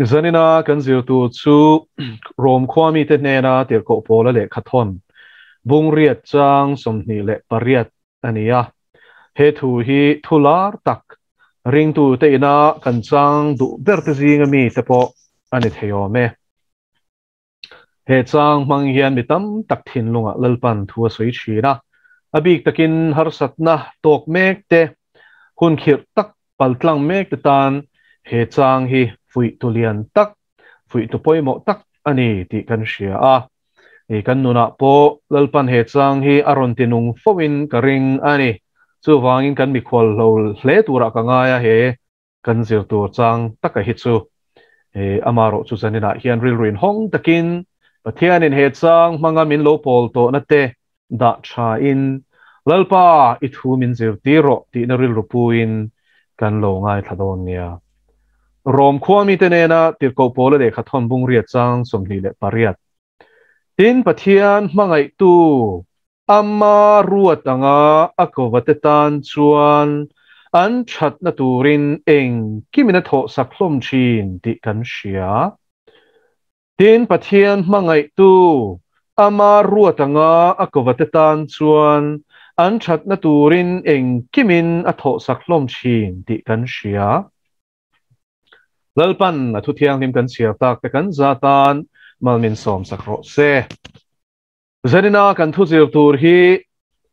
zanina kan zir tu chu rom khwami te nena tir ko pola le khathon bung riat chang somni le pariat ania he thu hi thular tak ring tu te ina kan chang du ber te zinga mi te po ani theo me he chang mang hian mi tam tak thin lunga lalpan thua soi china abik takin har satna tok mek te hun khir tak paltlang mek te tan he chang hi fui tu lian tak fui tu poimo tak ani ti kan sia a e kan nuna po lalpan he chang hi aron tinung fowin karing ani chu wangin kan mi khol lo hle tura ka nga ya he kan zir tur chang taka hi chu e amaro chu zanina hian ril rin hong takin pathian in he chang manga min lo pol to na te da tha in lalpa I thu min zir ti ro ti na ril rupuin kan lo ngai thadon nia rom khwami te nena tir ko pol le khathon bung ria chang somni le pariat tin pathian mangai tu amma ruatanga akowatetan chuan an that na turin eng kimina tho saklom chin ti kan sia tin pathian mangai tu amma ruatanga akowatetan chuan an that na turin eng kimin a tho saklom chin ti kan sia lalpan athu thiang lim kan sia tak te kan zatan malmin som sakro se zanina kan thu zir tur hi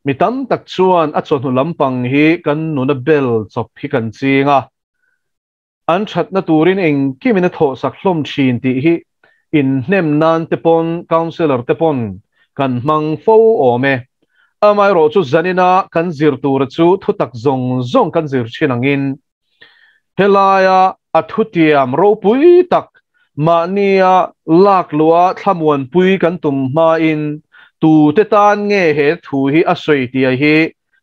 mitam tak chuan a chon hu lampang hi kan nuna bel chop hi kan chinga an that na turin eng kimina tho saklom chin ti hi in hnem nan te pon counselor te pon kan mang fo ome amai ro chu zanina kan zir tur chu thu tak zong zong kan zir chinangin helaya athutiam ro pui tak mania lak lua thamuan pui kan tum ma in tu te tan nge he thu hi a soi ti hi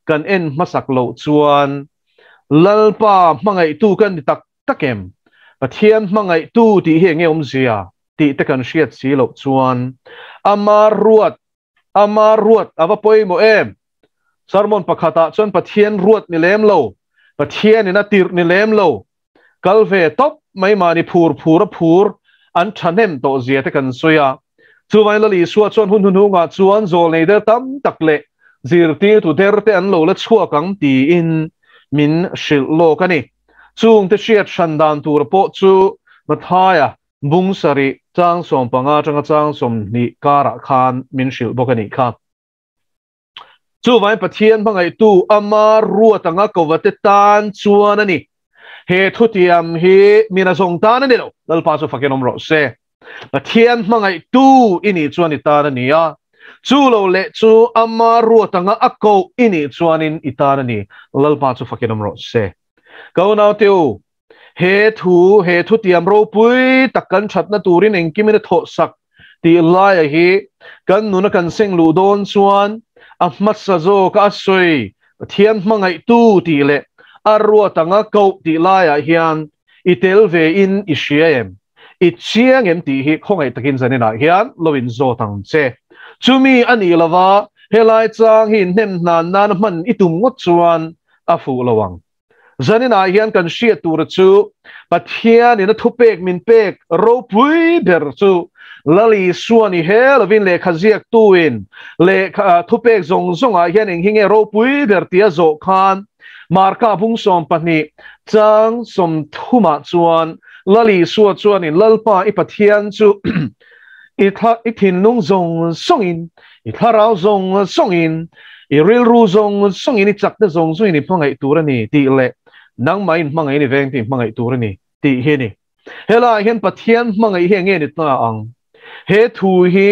kan en masak lo chuan lalpa mangai tu kan tak takem pathian mangai tu ti he nge zia ti te kan hriat si lo chuan ama ruat ava poimo em sarmon pakhata chuan pathian ruat ni lem lo pathian ina tir ni lem lo kalve top mai mani phur an thanem to zia te kan soya chuwai la li suwa chuan hun nga chuan zol nei der tam takle zirti tu der te an lo la chhuwa kang ti in min shil lo kani chung te shiat shandan tur po chu mathaya bung sari chang som panga chang som ni kara khan min shil bokani kha chuwai pathian bangai tu ama ruatanga kowate tan chuan ani he thutiam hi mina song tan ani lo lalpa chu fakenom ro se pathian mangai tu ini chuan itana nia chu lo le chu amma ruatanga akko ini chuanin itana ni lalpa chu fakenom ro se ko naw tiu he thu tiam ro pui takkan thatna turin engkimina tho sak ti lai hi kan nuna kan seng lu don chuan ahmat sa zo ka soi pathian mangai tu ti le arruatanga ko ti lai hian itel ve in ishiam ichiang em ti hi khongai takin zanina hian lovin zo tang che chumi ani lawa helai chang hin nem nan man itum ngot chuan afu lawang zanina hian kan shia tur chu pathian in a thupek min pek ro pui ber chu lali suani helovin le khaziak tuin le thupek zong zonga hian eng hinge ro pui ber tia zo khan marka bung som pani chang som thuma chuan lali suwa chuan in lalpa ipathian chu ithin lung zong songin itharau zong songin iril ru zong songin ichakna zong zuin ipangai turani ti le nang main mangai ni veng ti mangai turani ti he ni hela hian pathian mangai he nge ni ta ang he thu hi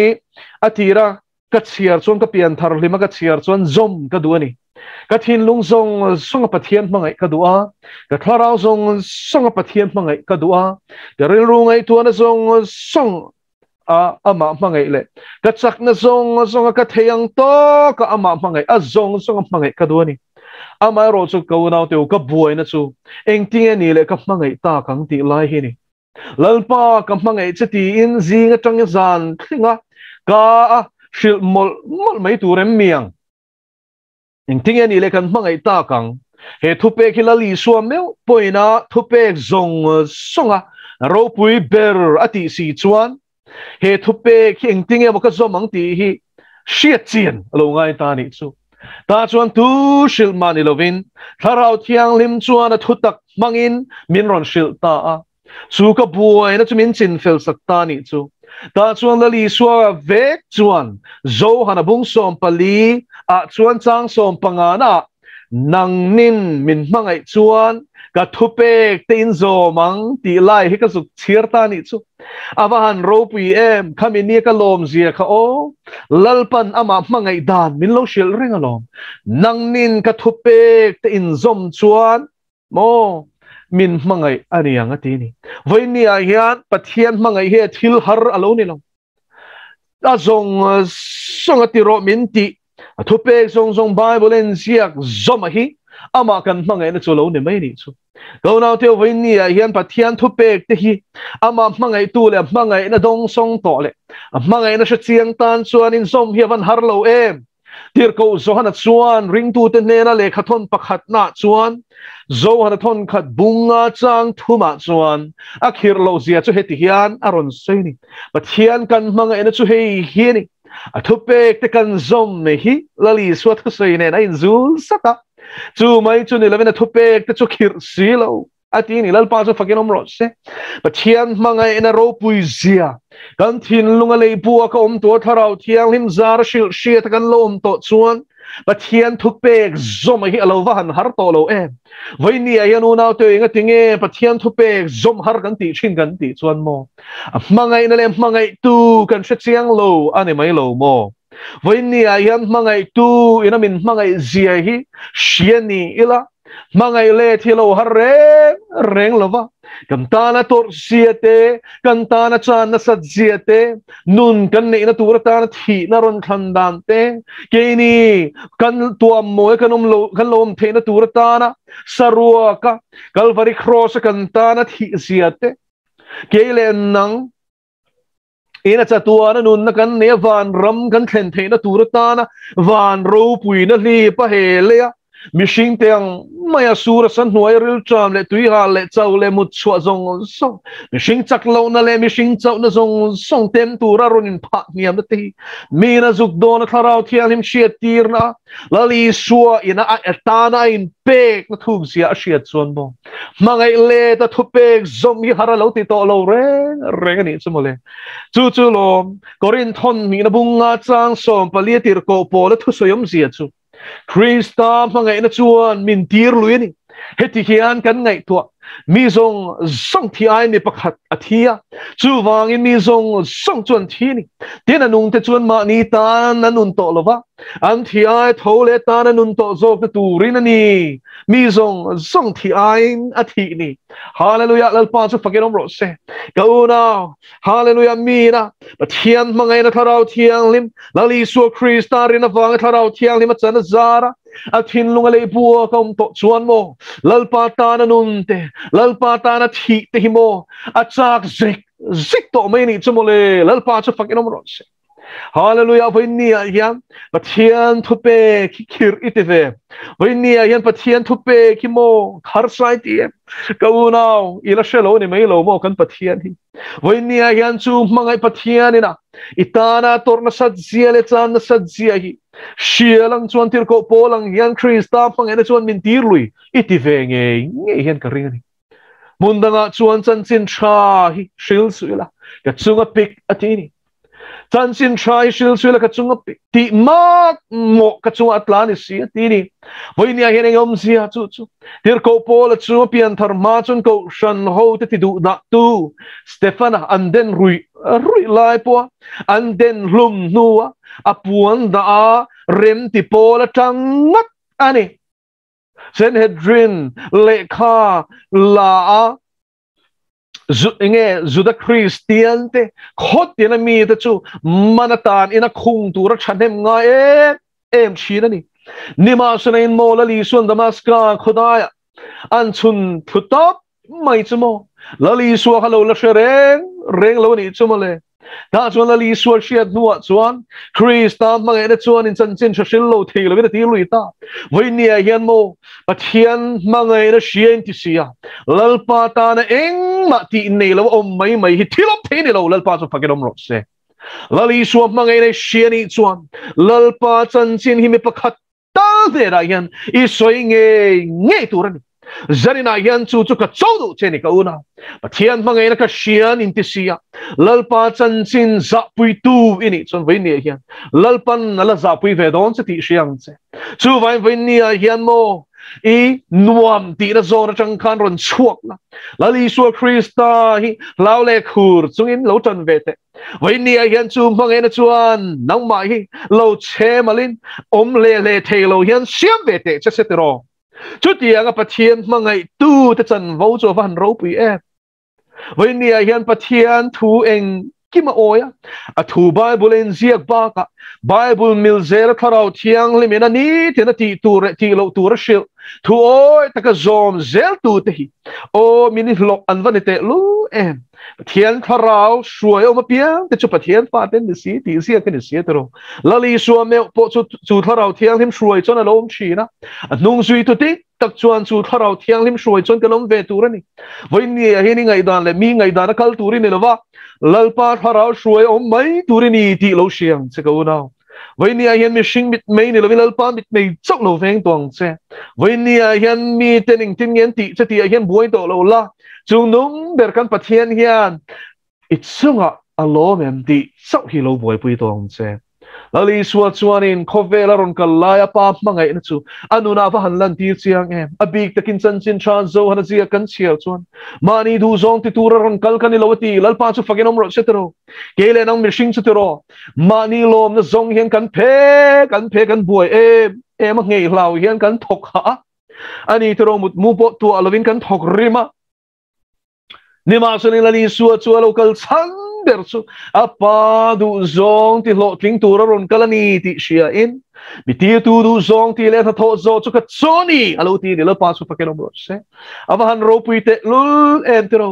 atira ka chiar chuan ka pian thar lima ka chiar chuan zom ka duani ka thin lung zong songa pathian mangai ka dua ka tharau zong songa pathian mangai ka dua ka ril ru ngai tuana zong song ama mangai le ka chakna zong ka theyang to ka ama mangai a zong mangai ka duani ama ro chu ko naw teu ka buai na chu engting ani le ka mangai ta kang ti lai hi ni lalpa ka mangai chati in zinga tang zan thinga ka shil mol mai turem miang engting ani le kan mangai ta kang he thupe khilali suam meu poina thupe zong songa ro pui ber ati si chuan he thupe khi engtinge mo ka zomang ti hi shiat chian lo ngai ta ni chu ta chuan tu shil mani lovin tharau thiang lim chuan a thutak mangin min ron shil ta a chu ka buai na chumin chin fel sak ta ni chu ta chuan lali suwa vek chuan zo hana bung som pali a chuan chang som pangana nang nin min mangai chuan ka thupek te in zo mang ti lai hi ka zuk chir ta ni chu awahan ro pui em khami ni ka lom zia kha o lalpan ama mangai dan min lo shil ring alom nang nin ka thupek te in zom chuan mo min mangai aniang ati ni voini a hian pathian mangai he thil har alo ni lo a zong song ati ro min ti thupek zong bible en siak zom hi ama kan mangai na chulo ni mai ni chu go now te voini a hian pathian thupek te hi ama mangai tu le mangai na dong song to le mangai na chiang tan chuan in zom hi van har lo em tir ko zo hana chuan ring tu te ne na le khathon pakhat na chuan zo hana thon khat bunga chang thuma chuan akhir lo zia chu heti hian aron seini pathian kan mangai na chu hei hi ni a thupek te kan zom me hi lali swat khu sei ne na in zul saka chu mai chu ni lavena thupek te chu khir silo ati ni lal pa chu fakin om ro se pathian mangai na ro pui zia kan thin lunga lei pu ka om to tharau thiang lim zar shil shi ta kan lom to chuan pathian thupek zom hi alo van har to lo em voini a yanu nau te nga tinge pathian thupek zom har kan ti chin kan ti chuan mo mangai na le mangai tu kan she chiang lo ani mai lo mo voini a yan mangai tu ina min mangai zia hi shiani ila mangai le thilo har reng lova kantana tor siate kantana chan na sat siate nun kan nei na turata na thi na ron thandan te keini kan tuam moy kanom lo kan lom the na turata na sarua ka calvary cross kantana thi siate kelen nang ina chatua na nun na kan ne van ram kan thlen the na turata na van ro pui na li pa he le mishing teang maya sura san huai ril tram le tui ha le chau le mut chua zong song mishing chak lo na le mishing chau na zong song tem tura ronin pha niam na ti mi na zuk do na tharau thiang him shia tir na lali suwa ina atana in pek na thug sia shia chuan bo mangai le ta thu pek zom hi hara lo ti to lo re ni chumole chu chu lo korin thon mi na bunga chang som pali tir ko po la thu soyom sia chu Krista mangai na chuan min tir luini heti hian kan ngai tua mi zong song thi ai mi pakhat athia chu wangin mi zong song chuan thi ni tin anung te chuan ma ni tan nanun to lova an thi ai thole tan anun to zok na turin ani mi zong song thi ai athi ni hallelujah lal pa chu fakin om ro se go now hallelujah mi na pathian mangai na tharau thiang lim lali su Krista rin na wang tharau thiang lim chan zara athin lunga le bua kom to chuan mo lalpa ta na nun te lalpa ta na thi te hi mo achak zik to mai ni chumole lalpa chu fakin om ro se hallelujah voini a hian pathian thupe khir iteve voini a hian pathian thupe ki mo khar sai ti ka unau ila shelo ni mai lo mo kan pathian hi voini a hian chu mangai pathian ina itana torna sadzia le chan na sadzia hi shielang chuan tir ko polang hian Krista pangai na chuan min tir lui itive nge hian ka ring ani mundanga chuan chan chin tha hi shil suila ka chunga pik atini chan chin tha shil suila ka chunga pik ti mak mo ka chunga atlani si atini voini a hian ngom sia chu tir ko pol chu pian thar ma chun ko shan ho te ti du na tu Stefana anden rui lai po anden hlum nuwa apuan da rem ti pola tangat ani Sanhedrin lekha la zuda Christian te khot na mi te chu manatan ina khung tur chanem nga em china ni nima sunain mo lali sun damaska khudaya an chun thutop mai chumo lali su halo la reng lo ni chumole ta chuan la li suar shiat nuwa chuan Krista mangai na chuan in chan chin thil lo thei lo ti lui ta voi nia hian mo pathian mangai na shian ti sia lalpa ta na eng ma ti nei lo om mai mai hi thilom thei ni lo lalpa chu pakedom ro se lali suam mangai na shian ni chuan lalpa chan chin hi me pakhat ta de ra hian I soi nge turan zanina hian chu ka chodu cheni ka una pathian mangai na ka shian in ti sia lalpa chan chin za pui tu ini chon vai ne hian lalpan nala za pui ve don ti siang che chu vai ne hian mo I nuam ti na zona chang khan ron chuak la lali su Krista hi lau le khur chungin lo tan ve te vai ne hian chu mangai na chuan nang mai hi lo che malin le thelo hian siam ve te che se te ro chút tiếng pathian mangai tu te chan vo cho van ro pui e với nia hian pathian thu eng kima oya a thu bible en ziak ba ka bible mil zer tharau thiang limena ni te na ti tu re ti lo tu ra shil thu oi ta ka zom zel tu te hi o mini lok an van te lu em pathian tharau suai o ma piang te chu pathian pa ten ni si ti sia ke ni si tro lali suam me po chu tharau thiang him suai chon a lom chi na nung sui tu ti tak chuan chu tharau thiang lim suai chon ka lom ve tu ra ni voi ni a hi ni ngai dan le mi ngai dan kal tu ri ni lova lalpa tharau suai om mai tu ri ni ti lo siang che ko na với nia hian mi sing mit mei ni lo lalpa mit mei chok lo veng tong che với nia hian mi tening tin ngen ti che ti hian buai to lo la chung nung ber kan pathian hian itsunga alo mem ti chok hi lo buai pui tong che lali suwa chuanin khovela ron kalaya pa mangai na chu anuna va hanlan ti chiang em abik takin chan chin tran zo hana zia kan chial chuan mani du zong ti tura ron kal kan lawati lalpa chu fagenom ro setro kele nang mishing setro mani lom na zong hian kan phe kan buai em ngei hlau hian kan thok ha ani tro mut mu po tu alovin kan thok rima nima soni lali suwa chu local chang bersu apa du zong ti lo tling tura ron kalani ti sia in mi ti tu du zong ti le tha tho zo chu ka choni alo ti le pa su pakenom ro se ava han ro pui te lul entro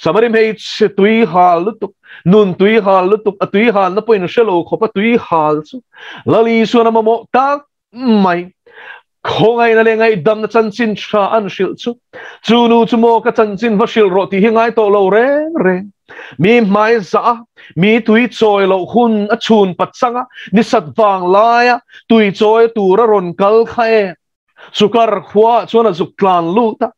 samarim hei se tui hal lutuk nun tui hal lutuk atui hal na poin shelo khopa tui hal su lali su na mo ta mai khongai na le ngai dam na chan chin sha an shil chu nu chu mo ka chan chin va shil ro ti hi ngai to lo re mi mai za mi tui choi lo hun a chun pat sanga ni sat wang laia tui choi tu ra ron kal khae sukar khwa chona zuk klan lu ta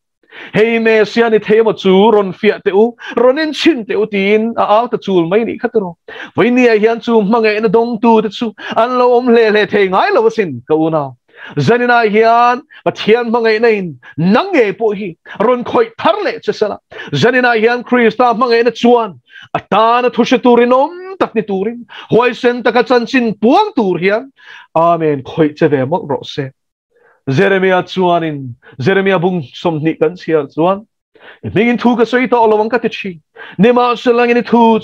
hei me sia ni thema chu ron fia te u ronin chin te u tin a aw ta chul mai ni khatro voi ni a hian chu mangai na dong tu te chu an lo om le the ngai lo sin ko na zanina hian pathian mangai nain nange po hi ron khoi tharle chesala zanina hian Krista mangai na chuan atana thushe turinom takni turin hoi sen taka chanchin puang tur hian amen khoi cheve mok ro se Jeremiah chuanin Jeremiah bung somni kan sia chuan mingin thu ka soi to olowang ka tichi nema selangin thu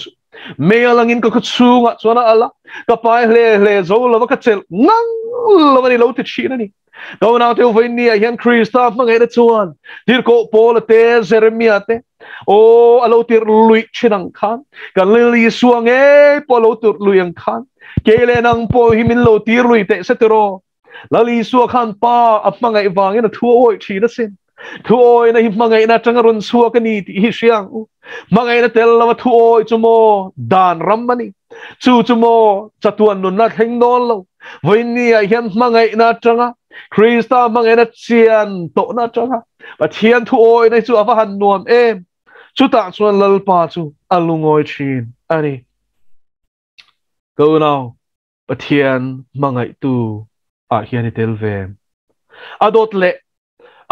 mea langin ko chunga chuana ala ka pai hle zo lo ka chel ngang lo ni lo ti chi na ni go na te voi ni hian Krista mangai na chuan tir ko pol te Jeremiah te o alo tir lui chinang khan kan li suang e polo tur lui ang khan kele nang po himin lo tir lui te setero lali su khan pa apmangai wangin a thu oi chi na sin thu oi na hi mangai na changarun su ka ni ti hi siang mangai na tel lawa thu oi chumo dan rammani chumo chatuan nun na theng don lo voini a hian mangai na changa Krista mangai na chian to na changa pathian thu oi na chu awa han nuam em chu ta chuan lalpa chu alungoi chin ani go now pathian mangai tu a hian tel ve adot le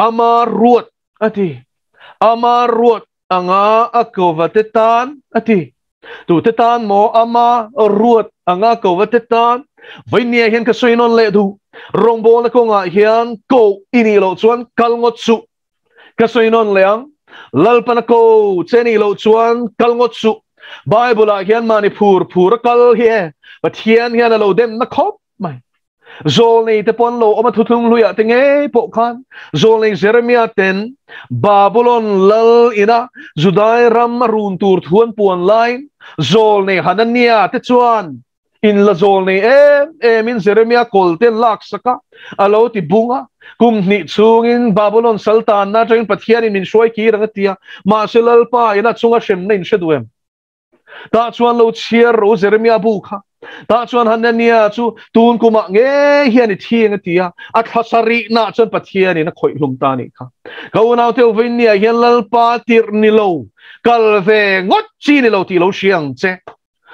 ama ruat ati ama ruat anga akovatetan ati tu tetan mo ama ruat anga kovatetan voinia hian ka soinon le du rongbo na ko nga hian ko ini lo chuan kalngot su ka soinon leang lalpana ko cheni lo chuan kalngot su bible a hian manipur pur kal hi pathian hian lo dem na khop mai zol nei te pon lo oma thuthung luya te nge po khan zol nei Jeremiah ten Babylon lal ina Judai ram run tur thuan puan line zol nei Hanania te chuan in la zol nei min Jeremiah kolten lak saka alo ti bunga kum ni chungin Babylon sultan na train pathian in min shoi ki rangatia ma selal pa ina chunga shem nei sheduem ta chuan lo chiar ro Jeremiah bu kha ta chuan Hanania chu tun kuma nge hian i thiang atia a thasari na chuan pathian in a khoi hlum ta ni kha ko nau tel vin nia hian lal pa tir ni lo kal ve ngot chi ni lo ti lo siang che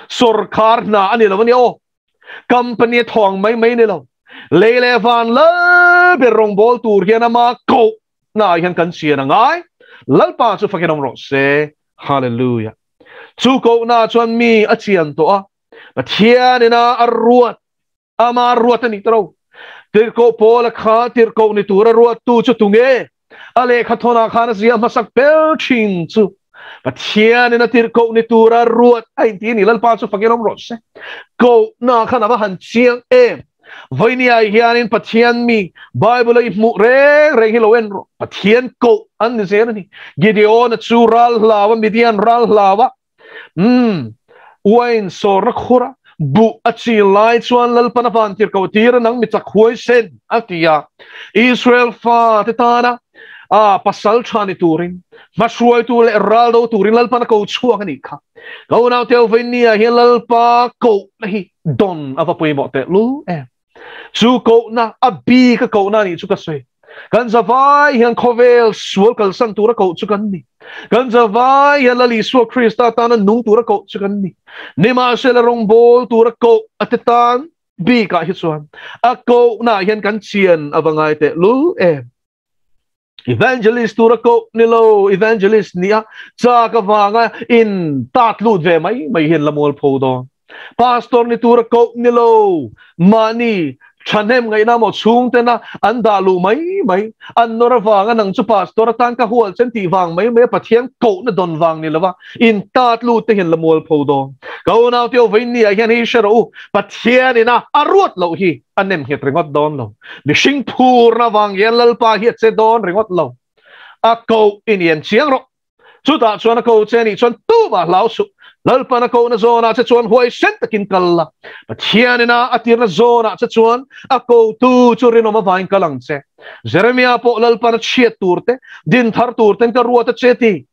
sarkar na ani lo ni o company thong mai mai ni lo le le van la be rong bol tur hian ama ko na hian kan sia na ngai lal pa chu fakin ro se hallelujah chu ko na chuan mi a chian to a pathian ina arruat ama ruat ani tro tir ko pol kha tir ko ni tur ruat tu chu tunge ale kha thona khana sia masak pel chin chu pathian ina tir ko ni tur ruat ai ti ni lal pa chu fakin ro se ko na khana ba han chiang voini ai hianin pathian mi bible i mu re hiloen ro pathian ko an ni se ni Gideon chu ral lawa Midian ral lawa wain sor na khura bu achi lai chuan lal panapan tir ko tir nang mi chak huai sen atia Israel fa tetana pasal chani turin mashuai tu le raldo turin lal pana ko chuang ni kha ko nau tel venia hi lal pa ko hi don ava pui mo te lu chu ko na abi ka ko na ni chu ka sei kan zavai hian khovel sual kal san tura ko chu kan ni kan zavai hian lali su Krista tan nung tura ko chu kan ni nima sel rong bol tura ko atetan bi ka hi chuan a ko na hian kan chian awangai te lu evangelist tura ko nilo evangelist nia cha ka wanga in tat lut ve mai hian lamol pho do pastor ni tura ko nilo mani chanem ngai na mo chung te na an dalu mai an nor wanga nang chu pastor tan ka hual chen ti wang mai pathian ko na don wang ni lawa in tat lut te hian lamol pho do ko na tio vein ni hian hi sharo pathian ina arut lo hi anem het ringot don lo mi sing phur na wang yelal pa hi che don ringot lo a ko inian chiang ro chu ta chuan ko che ni chuan tu ba lau su lal pa na ko na zona che chuan huai sen takin kalla pathian ina atir na zona che chuan a ko tu chu rin ma vain kalang che Jeremiah po lal pa na chiet turte din thar turten ka ruata che ti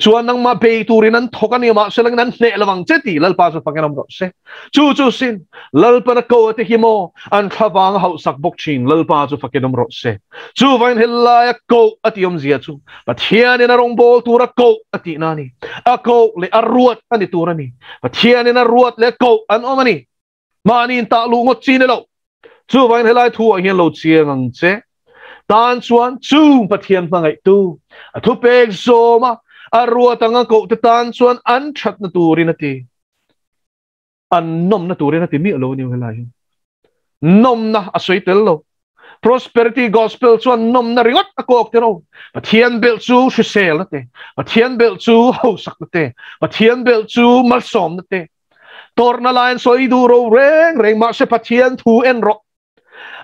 chuan nang ma be turin an thokani ma selang nan ne lawang cheti lal pa so pangenam ro se chu sin lal pa na ko te himo an thawang hau sak bok chin lal pa so fakenam ro se chu vain hilla ko atiom zia chu pathian in rong bol tura ko ati nani a ko le arruat ani turani pathian in arruat le ko an omani mani in ta lu ngot chin lo chu vain hilla thu hian lo chiang ang che tan chuan chu pathian mangai tu athu pek zoma arruat anga ko te tan chuan an that na turin ati an nom na turin ati mi alo ni helai nom na asoi tel lo prosperity gospel chuan nom na ringot akok te ro pathian bel chu shisel na te pathian bel chu hosak na te pathian bel chu malsom na te torna lain soi du ro reng ma se pathian thu en ro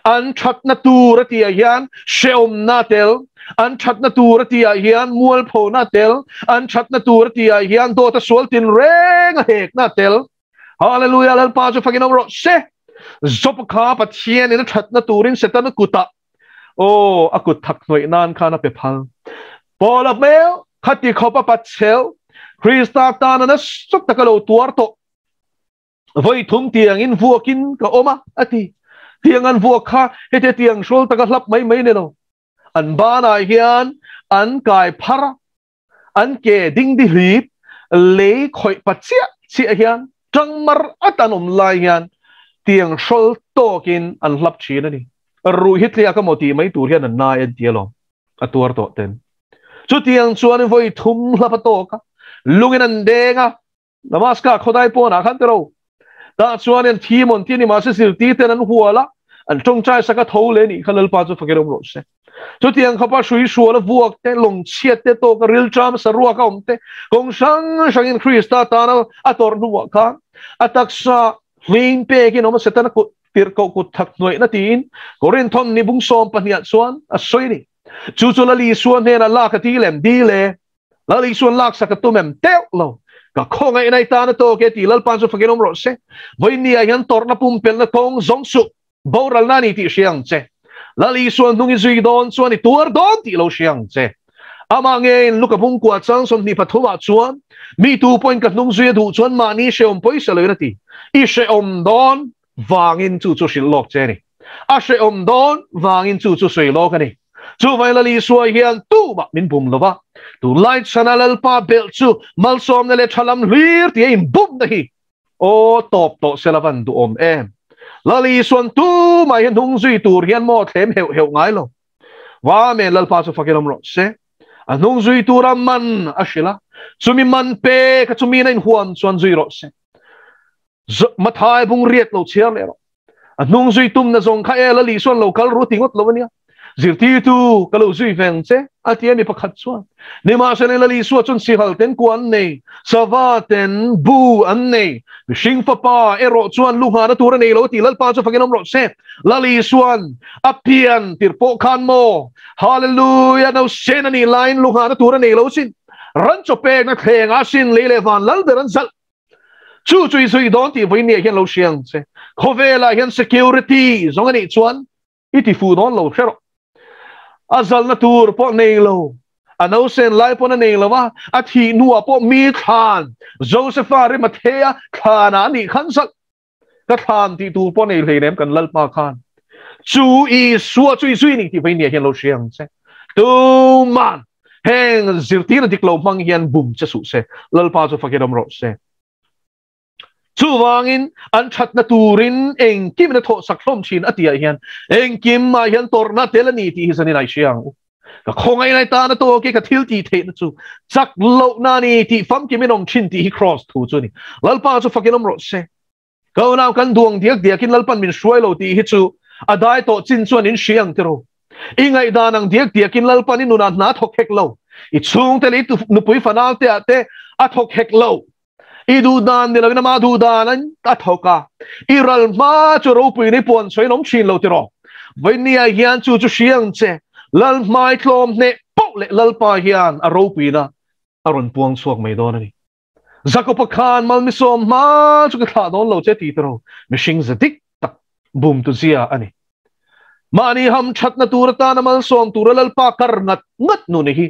an that na tur ati hian sheom na tel an that na tur ati hian mual pho na tel an that na tur ati hian do ta sol tin reng hek na tel hallelujah lal pa chu fakin ro se zop kha pathian in that na turin setan kuta akut thak noi nan khana pe phal pola mel khati khopa pachel Krista tan na suk takalo tuar to voi thum tiang in vuakin ka oma ati tiang an vuak kha hete tiang shol taka hlap mai ne lo an ba na hian an kai phara an ke ding di hip le khoi pachia chi hian tangmar atanom lai hian tiang shol tokin an hlap chi na ni ru hitlia ka moti mai tur hian an na en tielo atuar to ten chu tiang chuan voi thum hlap to ka lungin an denga namaskar khodai po na khan tero ta chuan en thimon ti ni ma se sil ti ten an huala an tong chai saka tho le ni khalal pa chu fakerom ro se chu tiang khapa shui shuala vuak te long chiat te to ka ril tram sa ruwa ka omte kong sang in Krista ta na ator nuwa ka ataksa ling pe ki no ma setan ko tir ko ku thak noi na tin korin thon ni bung som paniat suan a soi ni chu chu la li suan he na la ka ti lem di le la li suan lak sa ka tu mem teo lo ka khong ai nai ta na to ke ti lal pan so fagenom ro se voi ni a yan tor na pum pel na tong zong su boral na ni ti siang che la li suan nung i zui don suan ni tuar don ti lo siang che ama nge luka bung kwa chang som ni pathuwa chuan mi tu point ka nung zui du chuan ma ni sheom poi sa lo na ti i sheom don wangin chu chu sil lok che ni a sheom don wangin chu chu sui lok ani chu vai la li suai hian tu ba min bum lo ba tu light sanalal pa bel chu mal som na le thalam hlir ti im bum da hi o top to selavan du om em la li suan tu mai hian nung zui tur hian mo them heu heu ngai lo wa me lal pa chu fakelom ro se anung zui tura man ashila chumi man pe ka chumi na in huam chuan zui ro se mathai bung riat lo chiar le ro anung zui tum na zong kha ela li suan local routing ot lo wania zirti tu kalau zui veng che atia mi pakhat chuan ni ma se la li suan chun si hal ten kuan nei sawa ten bu an nei sing papa ero chuan lu ha na tur nei lo ti lal pa chu fagenom ro se la li suan apian tirpo khan mo hallelujah no sen ani line lu ha na tur nei lo sin ran cho pe na theng a sin le le van lal beran sal chu chui sui don ti voi ne hian lo siang che khovela hian security zong ani chuan iti fu don lo shero azal na tur po nei lo ano sen lai po na nei lo wa athi nuwa po mi khan joseph ari mathea khana ni khan sal ka khan ti tu po nei le nem kan lal pa khan chu i suwa chui sui ni ti voi ne hian lo siang che tu man heng zirti na diklo mang hian bum cha su se lal pa chu fakedom ro se chu wangin an that na turin eng kim na tho saklom chin atia hian eng kim ma hian torna telani ti hisan nai siang ka khongai nai ta na to ke ka thil ti the na chu chak lo na ni ti fam kim inong chin ti hi cross thu chu ni lal pa chu fakenom ro se ko naw kan duang diak diakin lal pan min shuai lo ti hi chu adai to chin chuan in siang tero ingai danang diak diakin lal pan in nuna na thok hek lo I chung te li tu nu pui fanal te ate athok hek lo I du dan ni la ma du dan athoka I ral ma chu ro pui ni pon soi nom chin lo ti ro vai ni a hian chu chu siang che lal mai tlom ne po le lal pa hian a ro pui na aron puang suak mai don ani zakopa khan mal mi som ma chu ka tha don lo che ti tro mishing zadik tak bum tu zia ani mani ham chat na turata na mal som turalal pa kar ngat ngat nu ni hi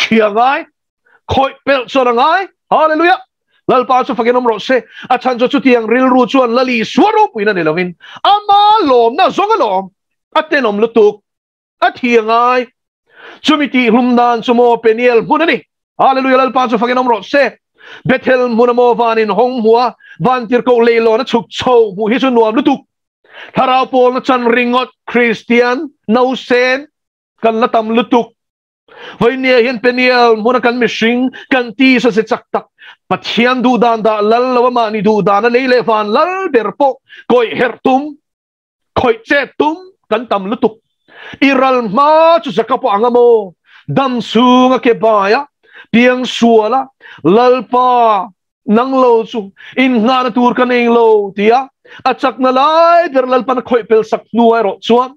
chiangai khoi pel sorangai hallelujah lal pa chu fagenom ro se a chan chu tiang ril ru chuan lali swaro puina ne lovin ama lom na zongalom atenom lutuk athiangai chumiti humdan sumo peniel munani hallelujah lal pa chu fagenom ro se bethel munamo van in hong hua van tir ko leilo na chuk chou mu hi chu nuam lutuk tharau pol na chan ringot Christian no sen kan latam lutuk vai ne hian peniel muna kan mishing kan ti sa se chak tak pathian du dan da lal lawa ma ni du dan le le van lal derpo koi hertum koi che tum kan tam lutuk iral ma chu zakapo angamo dam sunga ke baya piang suala lalpa nang lo chu in nga na tur kan eng lo tia achak na lai der lalpa na khoi pel sak nuai ro chuan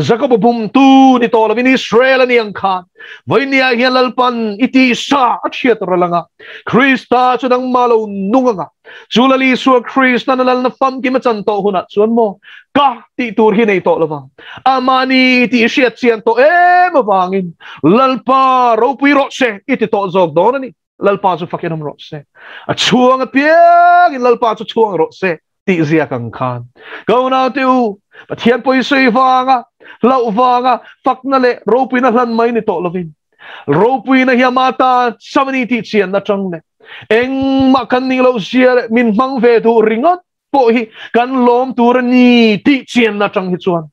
zakapo bum tu ni to la vin Israel ani ang khan vai nia hian lalpan iti sa achhiat ralanga Krista chu dang malo nunga chulali su Krista na lal na fam ki machan to huna chuan mo ka ti tur hi nei to lawa amani ti shiat chian to mawangin lalpa ro pui ro se iti to zog don ani lalpa chu fakenam ro se a chuang a piang in lalpa chu chuang ro se ti zia kang khan go na tu pathian poi sui wanga lau wanga fakna le ro pui na hlan mai ni to lovin ro pui na hiamata samani ti chian na chang le eng ma kan ni lo sia min mang ve tu ringot po hi kan lom tur ni ti chian na chang hi chuan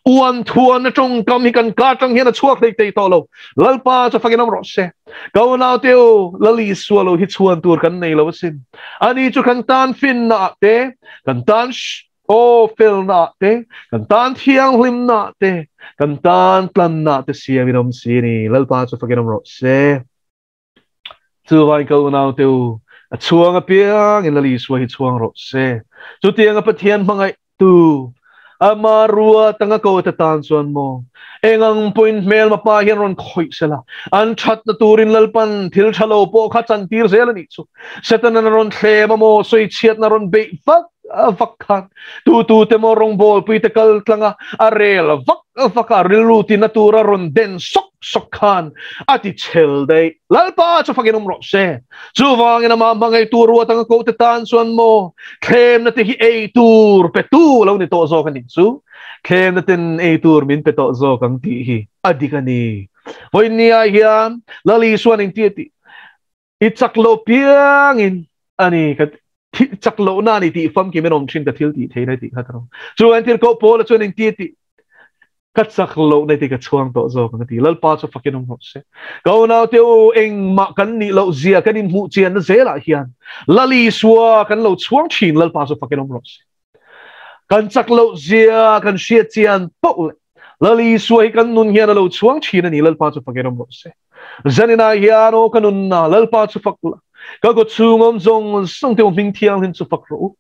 uan thuan na chong kam hi kan ka chang hian na chuak dei te to lo lalpa cha faginam ro se go na teu lali swalo hi chuan tur kan nei lo sin ani chu kan tan fin na te kan tan o fel na te kan tan thiang hlim na te kan tan plan na te sia minom si ni lalpa cha faginam ro se tu vai go na teu a chuang a piang in lali swa hi chuang ro se chu tiang a pathian mangai tu amarua tanga ko ta tan suan mo engang point mail mapa hian ron khoi sela an that na turin lalpan thil thalo po kha chan tir sela ni chu setan na ron thlema mo soi chiat na ron be fak vak khan tu te mo rong bol pui te kal tlanga arel vak aril ruti natura ron den sok khan ati chel dei lalpa chu faginom ro se chu wang ina ma mangai tur wa tanga ko te tan suan mo khem na te hi e tur pe tu lo ni to zo kan chu khem na ten e tur min pe to zo kang ti hi adi kani hoi ni a hiam lali suan in ti ti ichak lo piang in ani kat chak lo na ni ti fam ki menom thin ka thil ti theina ti khatro chu an tir ko pol chuan in ti kat sak lo na ti ka chuang to zo kan ti lal pa chu fakinom ho se ko na te o eng ma kan ni lo zia kan in mu chian na zela hian lali suwa kan lo chuang thin lal pa chu fakinom ro se kan chak lo zia kan shia chian po lali suwa kan nun hian lo chuang thin ani lal pa chu fakinom ro se zanina hian o kanun na lal pa chu fakla ka go chungom zong song te ming thiang hin chu fakro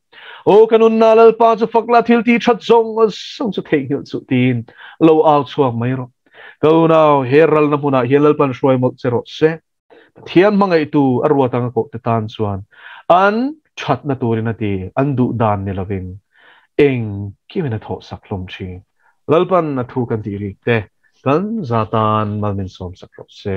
o kanun na lal pa chu fakla thil ti that zong song chu thei hil chu tin lo out chuang mai ro ko now heral na puna helal pan shoi mo chero se thiam mangai tu arwa tang ko te tan chuan an that na turin ati an du dan ni loving eng kimena tho saklom chi lalpan na thu kan ti ri te kan zatan malmin som sakro se